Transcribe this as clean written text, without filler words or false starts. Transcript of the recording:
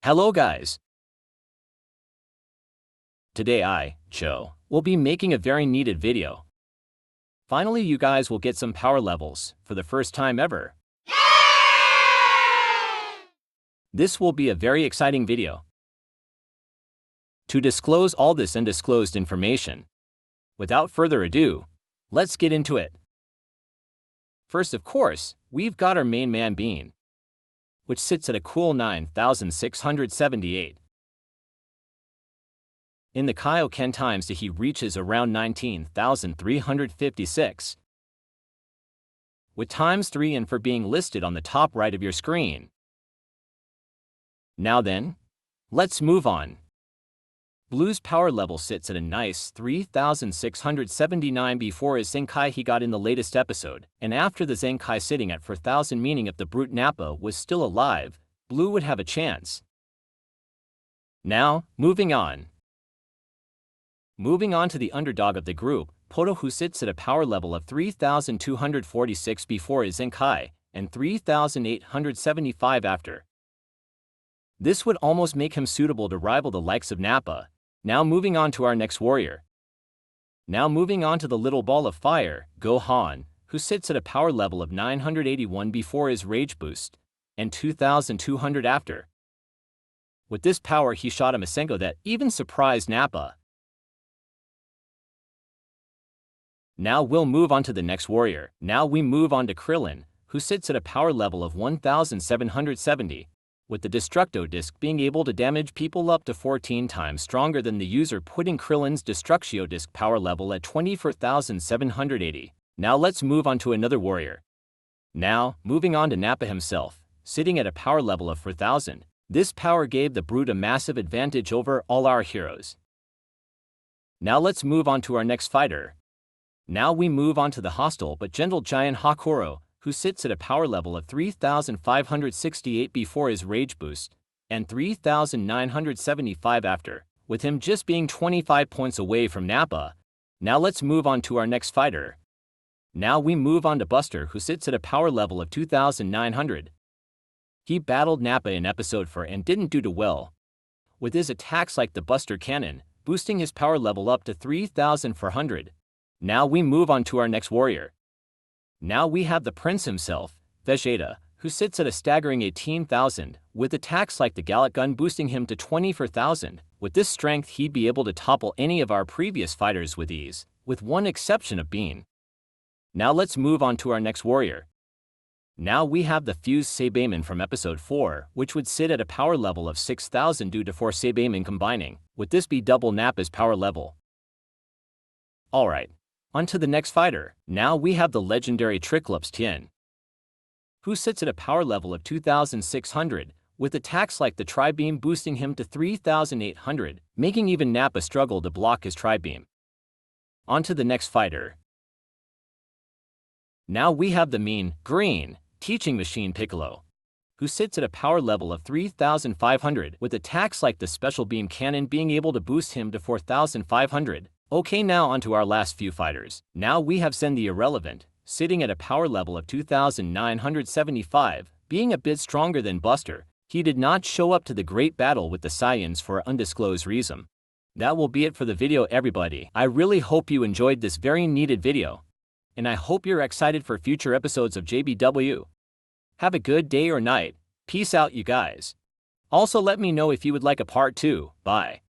Hello guys! Today I, Cho, will be making a very needed video. Finally you guys will get some power levels, for the first time ever. This will be a very exciting video. To disclose all this undisclosed information, without further ado, let's get into it. First of course, we've got our main man Bean, which sits at a cool 9,678. In the Kaioken times he reaches around 19,356. With times 3 and for being listed on the top right of your screen. Now then, let's move on. Blue's power level sits at a nice 3,679 before his Zenkai he got in the latest episode, and after the Zenkai sitting at 4,000, meaning if the brute Nappa was still alive, Blue would have a chance. Now, moving on. Moving on to the underdog of the group, Poto, who sits at a power level of 3,246 before his Zenkai, and 3,875 after. This would almost make him suitable to rival the likes of Nappa. Now moving on to our next warrior. Now moving on to the little ball of fire, Gohan, who sits at a power level of 981 before his rage boost, and 2,200 after. With this power he shot a Masenko that even surprised Nappa. Now we'll move on to the next warrior. Now we move on to Krillin, who sits at a power level of 1,770. With the Destructo disc being able to damage people up to 14 times stronger than the user, putting Krillin's Destructio disc power level at 24,780. Now let's move on to another warrior. Now, moving on to Nappa himself, sitting at a power level of 4,000. This power gave the brute a massive advantage over all our heroes. Now let's move on to our next fighter. Now we move on to the hostile but gentle giant Hakuro, who sits at a power level of 3,568 before his rage boost, and 3,975 after, with him just being 25 points away from Nappa. Now let's move on to our next fighter. Now we move on to Buster, who sits at a power level of 2,900. He battled Nappa in episode 4 and didn't do too well, with his attacks like the Buster Cannon, boosting his power level up to 3,400. Now we move on to our next warrior. Now we have the prince himself, Vegeta, who sits at a staggering 18,000, with attacks like the Gallic Gun boosting him to 24,000. With this strength he'd be able to topple any of our previous fighters with ease, with one exception of Bean. Now let's move on to our next warrior. Now we have the fused Saibamen from episode 4, which would sit at a power level of 6,000 due to 4 Saibamen combining, with this be double Nappa's power level. Alright. On to the next fighter. Now we have the legendary Triclops Tien, who sits at a power level of 2,600, with attacks like the Tri-Beam boosting him to 3,800, making even Nappa struggle to block his Tri-Beam. On to the next fighter. Now we have the mean, green, teaching machine Piccolo, who sits at a power level of 3,500, with attacks like the Special Beam Cannon being able to boost him to 4,500. Okay, now onto our last few fighters. Now we have Zen the Irrelevant, sitting at a power level of 2,975, being a bit stronger than Buster. He did not show up to the great battle with the Saiyans for undisclosed reason. That will be it for the video, everybody. I really hope you enjoyed this very needed video, and I hope you're excited for future episodes of JBW. Have a good day or night. Peace out, you guys. Also let me know if you would like a part 2. Bye.